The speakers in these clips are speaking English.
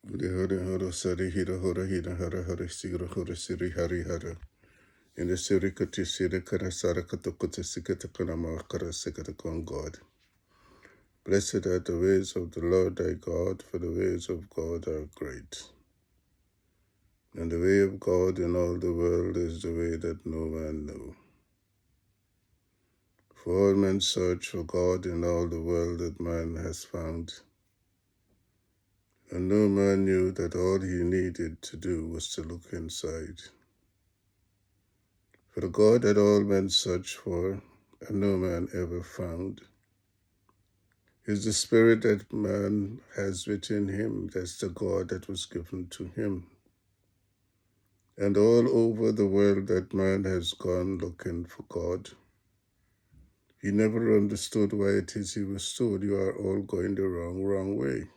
Hara hara sari hira hara hira hara hara sigra hara siri hari hara. In the siri kati siri kara sara kata kata sikata kana kara sikata kon God. Blessed are the ways of the Lord thy God, for the ways of God are great. And the way of God in all the world is the way that no man know. For all men search for God in all the world that man has found. And no man knew that all he needed to do was to look inside. For the God that all men search for, and no man ever found, is the spirit that man has within him. That's the God that was given to him. And all over the world that man has gone looking for God, he never understood why it is he was told, you are all going the wrong way.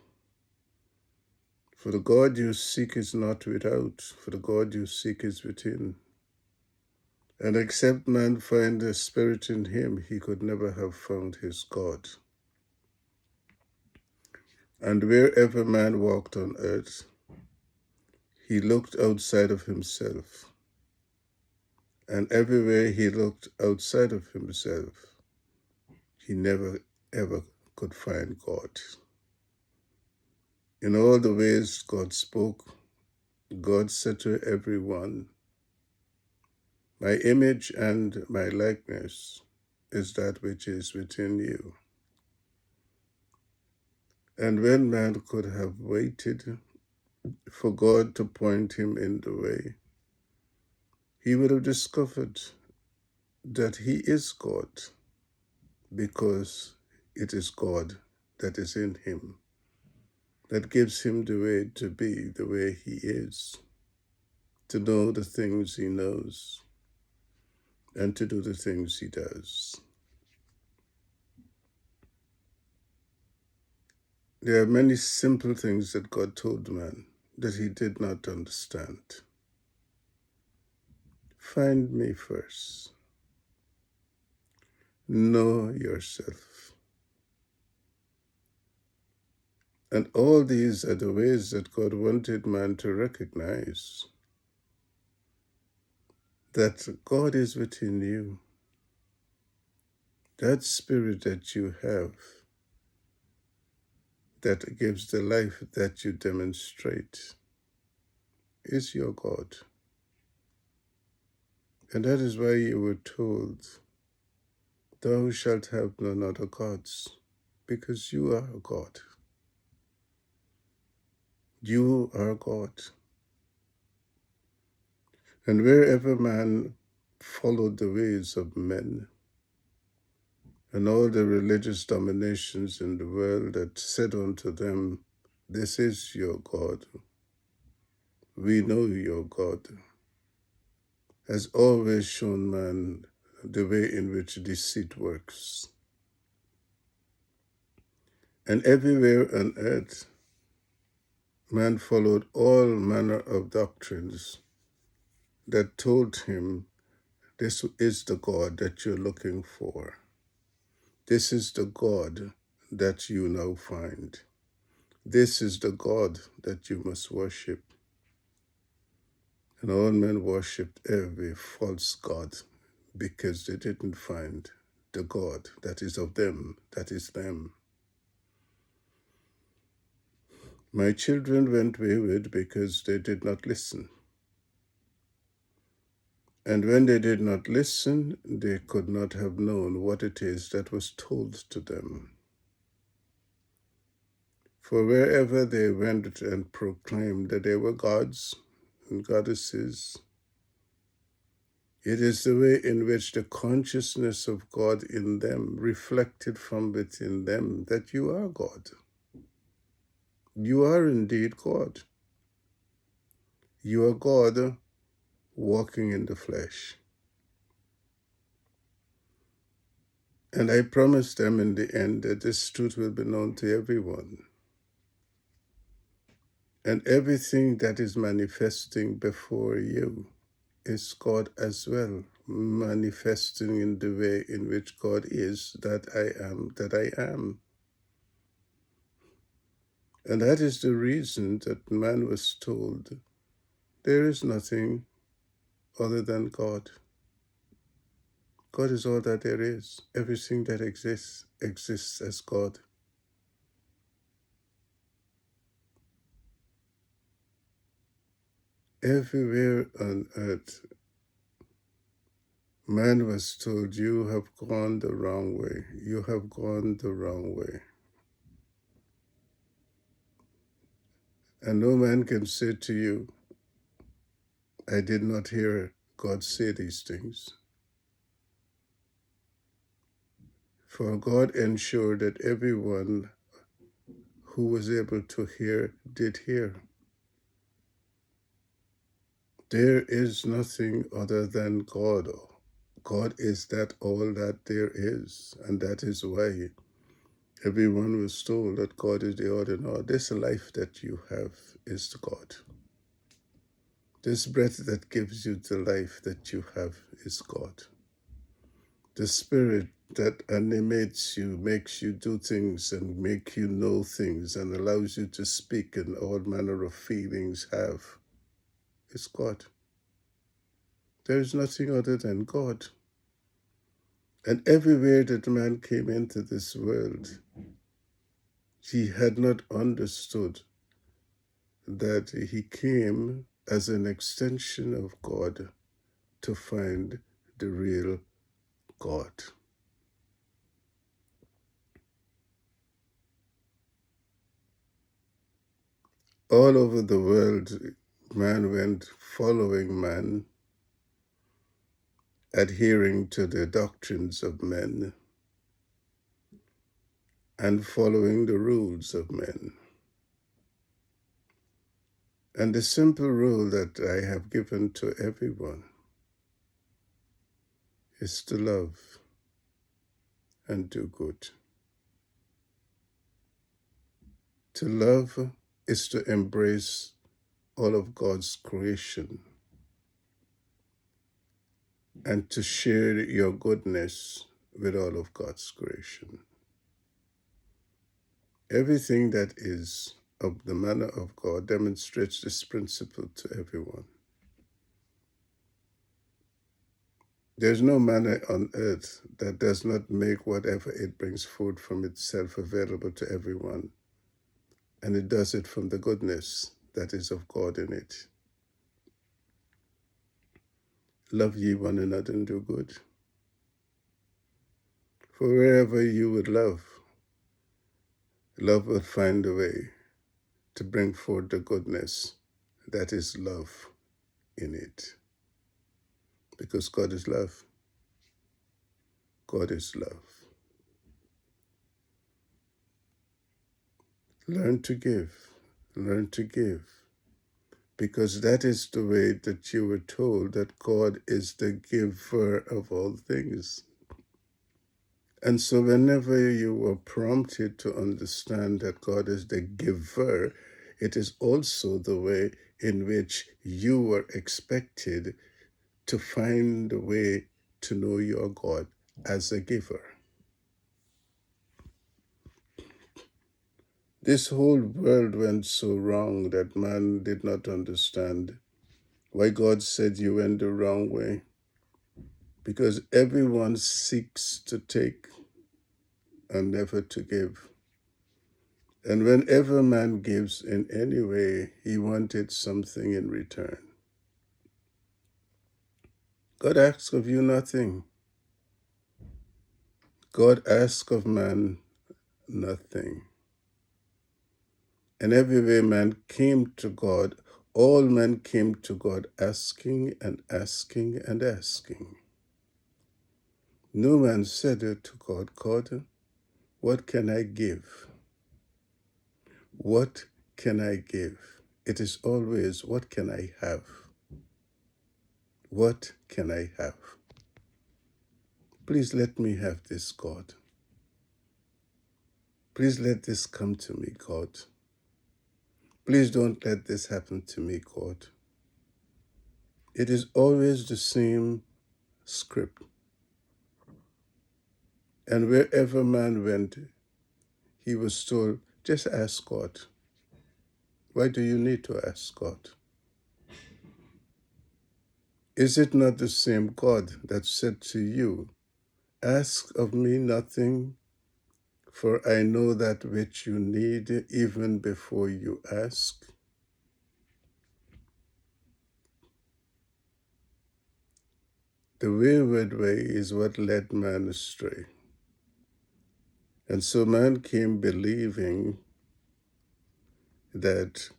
For the God you seek is not without, for the God you seek is within. And except man find the spirit in him, he could never have found his God. And wherever man walked on earth, he looked outside of himself. And everywhere he looked outside of himself, he never ever could find God. In all the ways God spoke, God said to everyone, my image and my likeness is that which is within you. And when man could have waited for God to point him in the way, he would have discovered that he is God, because it is God that is in him, that gives him the way to be the way he is, to know the things he knows, and to do the things he does. There are many simple things that God told man that he did not understand. Find me first. Know yourself. And all these are the ways that God wanted man to recognize that God is within you. That spirit that you have, that gives the life that you demonstrate, is your God. And that is why you were told, thou shalt have none other gods, because you are God. You are God. And wherever man followed the ways of men, and all the religious dominations in the world that said unto them, this is your God, we know your God, has always shown man the way in which deceit works. And everywhere on earth, man followed all manner of doctrines that told him, this is the God that you're looking for. This is the God that you now find. This is the God that you must worship. And all men worshipped every false god because they didn't find the God that is of them, that is them. My children went wayward because they did not listen. And when they did not listen, they could not have known what it is that was told to them. For wherever they went and proclaimed that they were gods and goddesses, it is the way in which the consciousness of God in them reflected from within them that you are God. You are indeed God. You are God walking in the flesh. And I promise them in the end that this truth will be known to everyone. And everything that is manifesting before you is God as well, manifesting in the way in which God is, that I am, that I am. And that is the reason that man was told there is nothing other than God. God is all that there is. Everything that exists as God. Everywhere on earth, man was told, you have gone the wrong way. You have gone the wrong way. And no man can say to you, I did not hear God say these things. For God ensured that everyone who was able to hear did hear. There is nothing other than God. God is that all that there is. And that is why everyone was told that God is the all in all. This life that you have is God. This breath that gives you the life that you have is God. The spirit that animates you, makes you do things and make you know things and allows you to speak and all manner of feelings have is God. There is nothing other than God. And everywhere that man came into this world, he had not understood that he came as an extension of God to find the real God. All over the world, man went following man, adhering to the doctrines of men, and following the rules of men. And the simple rule that I have given to everyone is to love and do good. To love is to embrace all of God's creation and to share your goodness with all of God's creation. Everything that is of the manner of God demonstrates this principle to everyone. There's no manner on earth that does not make whatever it brings forth from itself available to everyone. And it does it from the goodness that is of God in it. Love ye one another and do good. For wherever you would love will find a way to bring forth the goodness that is love in it. Because God is love. God is love. Learn to give. Learn to give. Because that is the way that you were told that God is the giver of all things. And so whenever you were prompted to understand that God is the giver, it is also the way in which you were expected to find a way to know your God as a giver. This whole world went so wrong that man did not understand why God said you went the wrong way. Because everyone seeks to take and never to give. And whenever man gives in any way, he wanted something in return. God asks of you nothing. God asks of man nothing. And everywhere man came to God, all men came to God asking and asking and asking. No man said to God, God, what can I give? What can I give? It is always, what can I have? What can I have? Please let me have this, God. Please let this come to me, God. Please don't let this happen to me, God. It is always the same script. And wherever man went, he was told, just ask God. Why do you need to ask God? Is it not the same God that said to you, "Ask of me nothing, for I know that which you need even before you ask"? The wayward way is what led man astray. And so man came believing that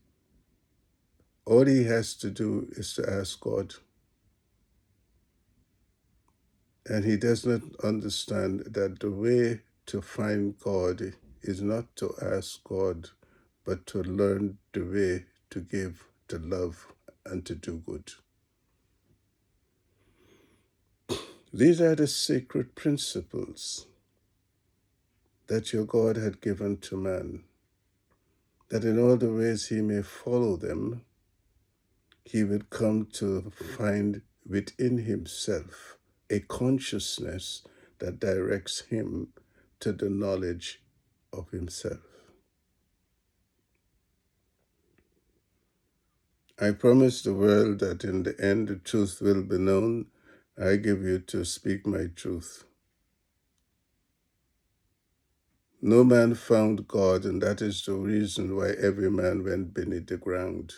all he has to do is to ask God. And he does not understand that the way to find God is not to ask God, but to learn the way to give, to love, and to do good. These are the sacred principles that your God had given to man, that in all the ways he may follow them, he would come to find within himself a consciousness that directs him to the knowledge of himself. I promise the world that in the end the truth will be known. I give you to speak my truth. No man found God, and that is the reason why every man went beneath the ground,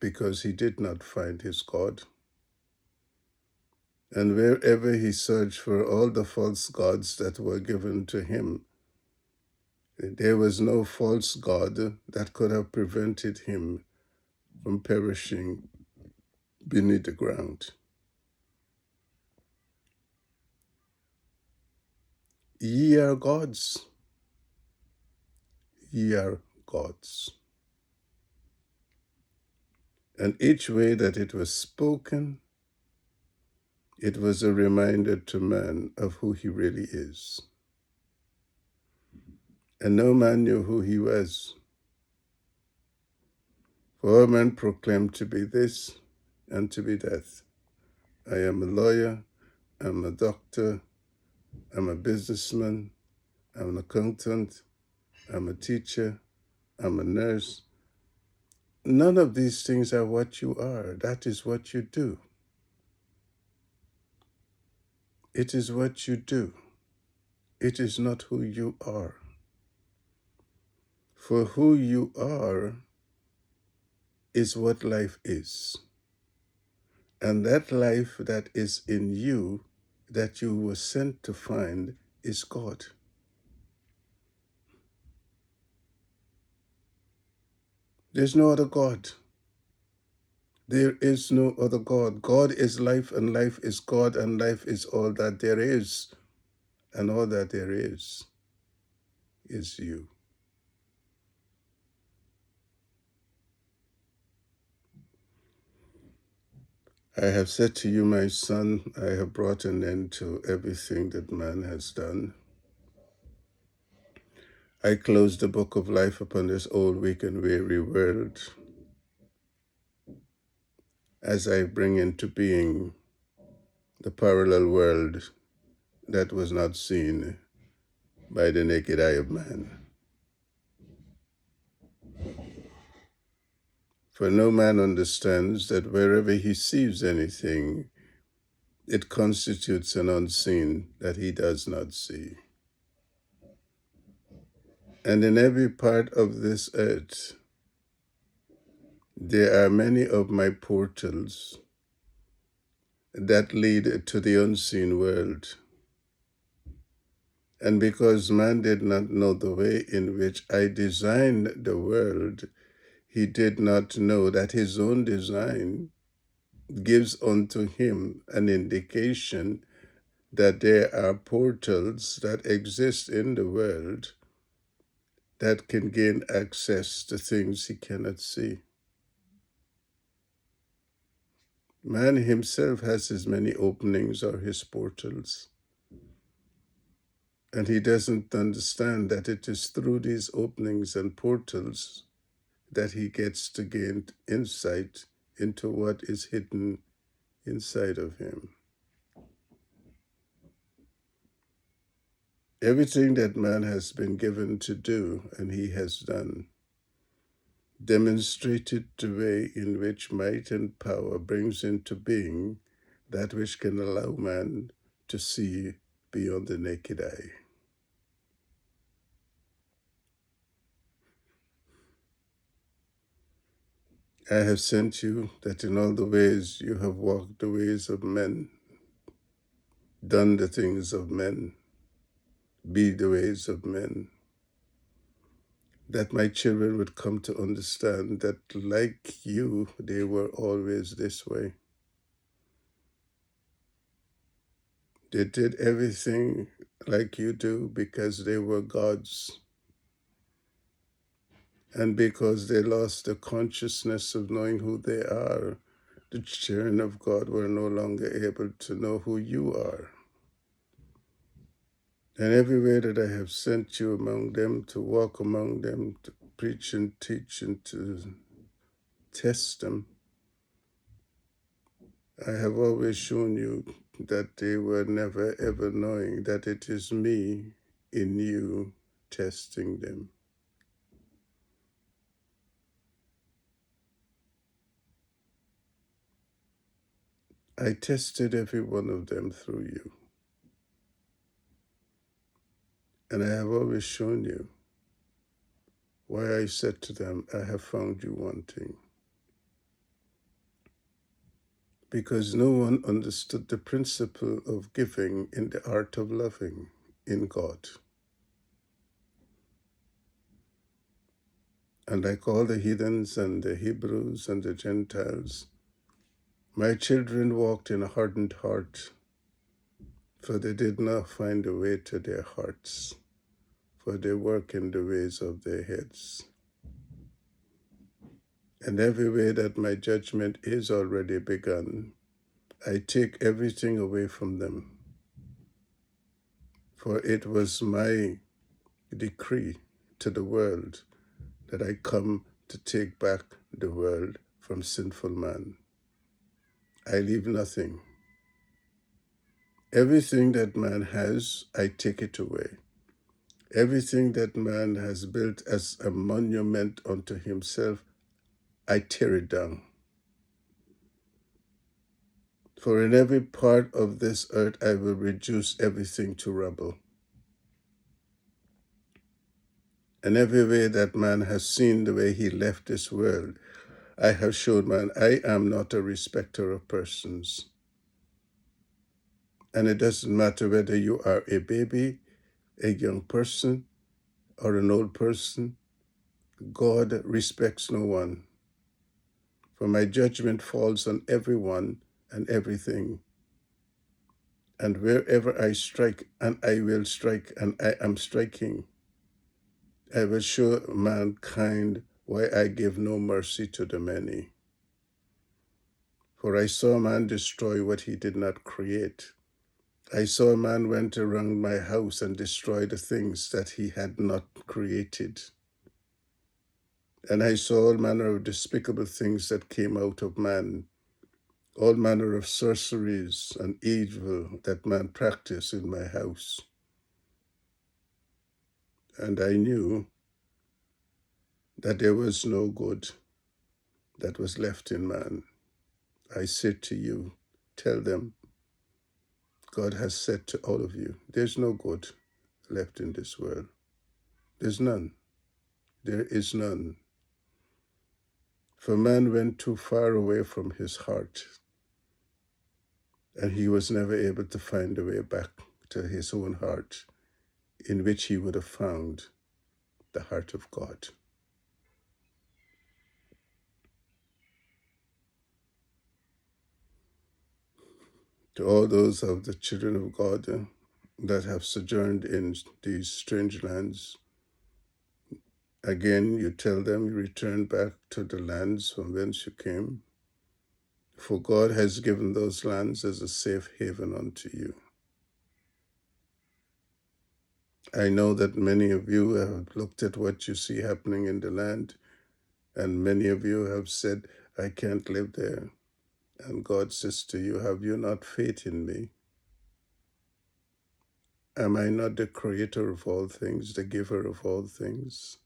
because he did not find his God. And wherever he searched for all the false gods that were given to him, there was no false god that could have prevented him from perishing beneath the ground. Ye are gods. Ye are gods. And each way that it was spoken, it was a reminder to man of who he really is. And no man knew who he was. For all men proclaimed to be this and to be that. I am a lawyer, I'm a doctor, I'm a businessman, I'm an accountant, I'm a teacher, I'm a nurse. None of these things are what you are. That is what you do. It is what you do. It is not who you are. For who you are is what life is. And that life that is in you, that you were sent to find, is God. There's no other God. There is no other God. God is life, and life is God, and life is all that there is. And all that there is you. I have said to you, my son, I have brought an end to everything that man has done. I close the book of life upon this old, weak, and weary world as I bring into being the parallel world that was not seen by the naked eye of man. For no man understands that wherever he sees anything, it constitutes an unseen that he does not see. And in every part of this earth, there are many of my portals that lead to the unseen world. And because man did not know the way in which I designed the world, he did not know that his own design gives unto him an indication that there are portals that exist in the world that can gain access to things he cannot see. Man himself has as many openings or his portals. And he doesn't understand that it is through these openings and portals that he gets to gain insight into what is hidden inside of him. Everything that man has been given to do, and he has done, demonstrated the way in which might and power brings into being that which can allow man to see beyond the naked eye. I have sent you that in all the ways you have walked the ways of men, done the things of men, be the ways of men, that my children would come to understand that like you, they were always this way. They did everything like you do because they were gods, and because they lost the consciousness of knowing who they are, the children of God were no longer able to know who you are. And every way that I have sent you among them, to walk among them, to preach and teach and to test them, I have always shown you that they were never ever knowing that it is me in you testing them. I tested every one of them through you. And I have always shown you why I said to them, I have found you wanting. Because no one understood the principle of giving in the art of loving in God. And like all the heathens and the Hebrews and the Gentiles, my children walked in a hardened heart, for they did not find a way to their hearts, for they work in the ways of their heads. And every way that my judgment is already begun, I take everything away from them. For it was my decree to the world that I come to take back the world from sinful man. I leave nothing. Everything that man has, I take it away. Everything that man has built as a monument unto himself, I tear it down. For in every part of this earth, I will reduce everything to rubble. And every way that man has seen the way he left this world, I have showed man, I am not a respecter of persons. And it doesn't matter whether you are a baby, a young person, or an old person. God respects no one. For my judgment falls on everyone and everything. And wherever I strike, and I will strike, and I am striking, I will show mankind why I give no mercy to the many. For I saw man destroy what he did not create. I saw a man went around my house and destroyed the things that he had not created. And I saw all manner of despicable things that came out of man, all manner of sorceries and evil that man practiced in my house. And I knew that there was no good that was left in man. I said to you, tell them, God has said to all of you, there's no good left in this world. There's none. There is none. For man went too far away from his heart, and he was never able to find a way back to his own heart, in which he would have found the heart of God. To all those of the children of God that have sojourned in these strange lands, again you tell them, you return back to the lands from whence you came, for God has given those lands as a safe haven unto you. I know that many of you have looked at what you see happening in the land, and many of you have said, I can't live there. And God says to you, have you not faith in me? Am I not the creator of all things, the giver of all things?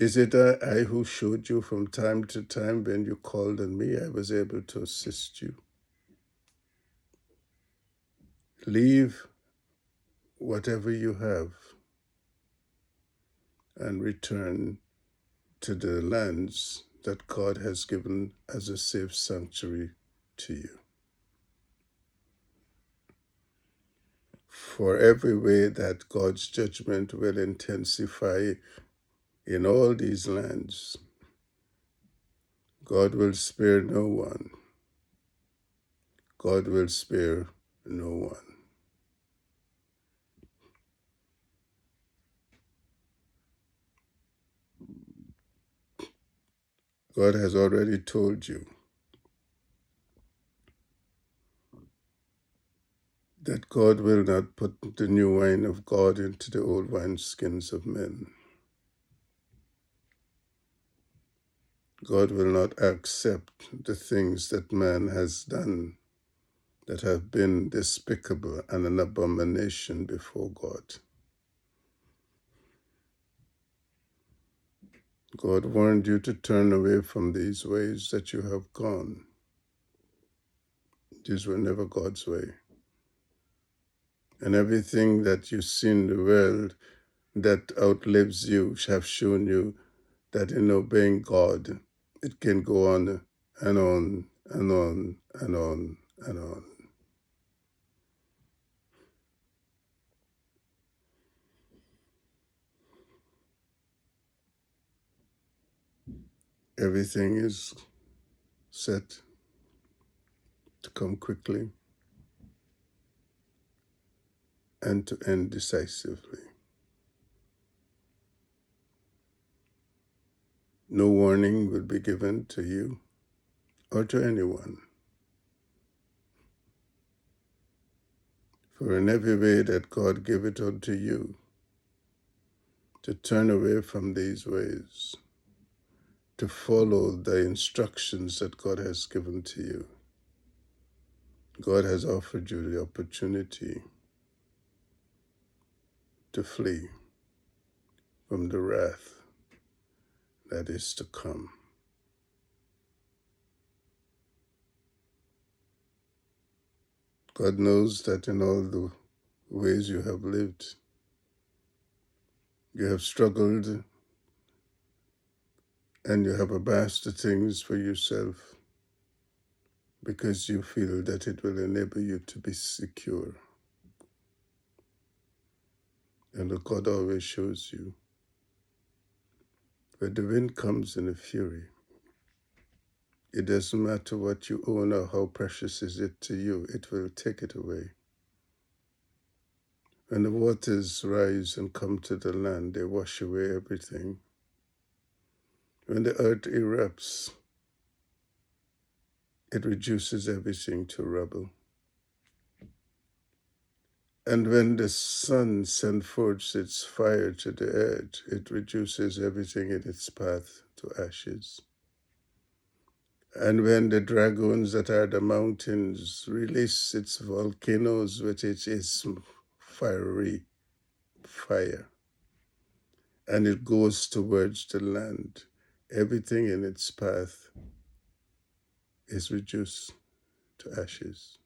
Is it I who showed you from time to time when you called on me? I was able to assist you. Leave whatever you have and return to the lands that God has given as a safe sanctuary to you. For every way that God's judgment will intensify in all these lands, God will spare no one. God will spare no one. God has already told you that God will not put the new wine of God into the old wineskins of men. God will not accept the things that man has done that have been despicable and an abomination before God. God warned you to turn away from these ways that you have gone. These were never God's way. And everything that you see in the world that outlives you have shown you that in obeying God, it can go on and on and on and on and on. Everything is set to come quickly and to end decisively. No warning will be given to you or to anyone. For in every way that God gave it unto you, to turn away from these ways, to follow the instructions that God has given to you, God has offered you the opportunity to flee from the wrath that is to come. God knows that in all the ways you have lived, you have struggled and you have amassed the things for yourself because you feel that it will enable you to be secure. And God always shows you, when the wind comes in a fury, it doesn't matter what you own or how precious is it to you, it will take it away. When the waters rise and come to the land, they wash away everything. When the earth erupts, it reduces everything to rubble. And when the sun sends forth its fire to the earth, it reduces everything in its path to ashes. And when the dragons that are the mountains release its volcanoes with its fiery fire, and it goes towards the land, everything in its path is reduced to ashes.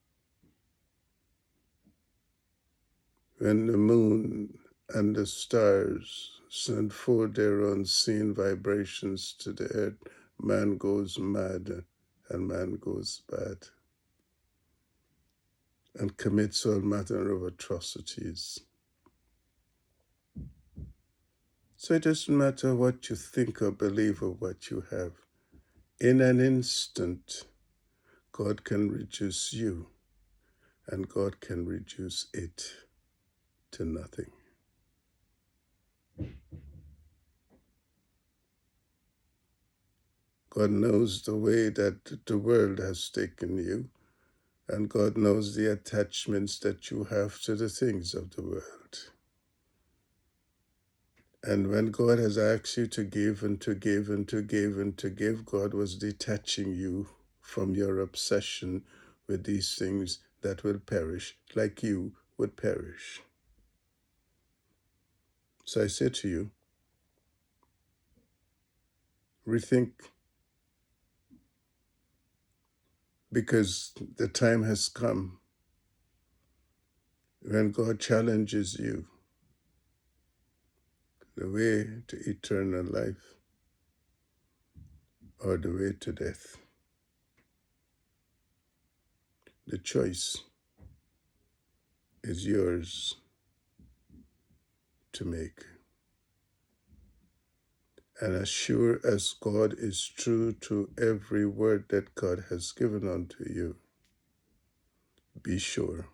When the moon and the stars send forth their unseen vibrations to the earth, man goes mad and man goes bad and commits all manner of atrocities. So it doesn't matter what you think or believe or what you have. In an instant, God can reduce you and God can reduce it to nothing. God knows the way that the world has taken you, and God knows the attachments that you have to the things of the world. And when God has asked you to give and to give and to give and to give, God was detaching you from your obsession with these things that will perish like you would perish. So I say to you, Rethink, because the time has come when God challenges you, the way to eternal life or the way to death. The choice is yours to make. And as sure as God is true to every word that God has given unto you, be sure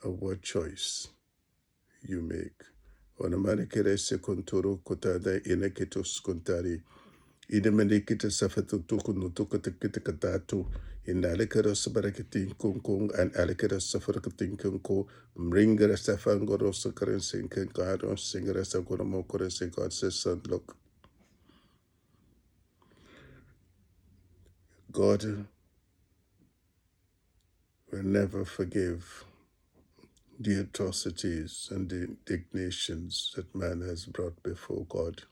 of what choice you make. Onamanekere sekontoro kotada inekitos kontari. Idemenikita safatutuku nutukata katatu. In alikara sabarakatin kunkung and alikara safarakatin kunko. Mringara safangoro sakarin sinkin garo singara sagoramokore se. God says, son, look, God will never forgive the atrocities and the indignations that man has brought before God.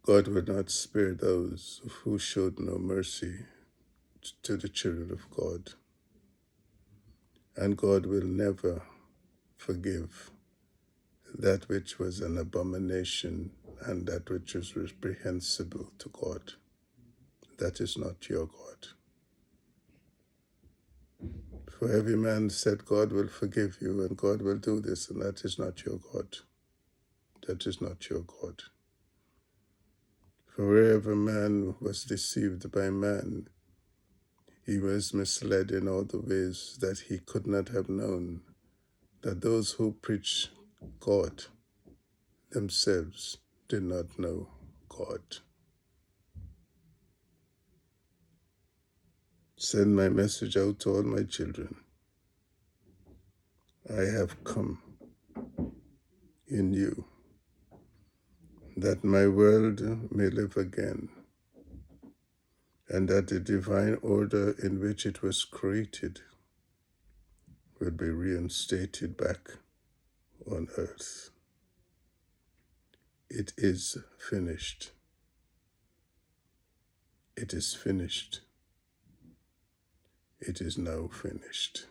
God will not spare those who showed no mercy to the children of God. And God will never forgive that which was an abomination and that which was reprehensible to God. That is not your God. For every man said, God will forgive you and God will do this, and that is not your God. That is not your God. For wherever man was deceived by man, he was misled in all the ways that he could not have known that those who preach God themselves did not know God. Send my message out to all my children. I have come in you, that my world may live again, and that the divine order in which it was created will be reinstated back on earth. It is finished. It is finished. It is now finished.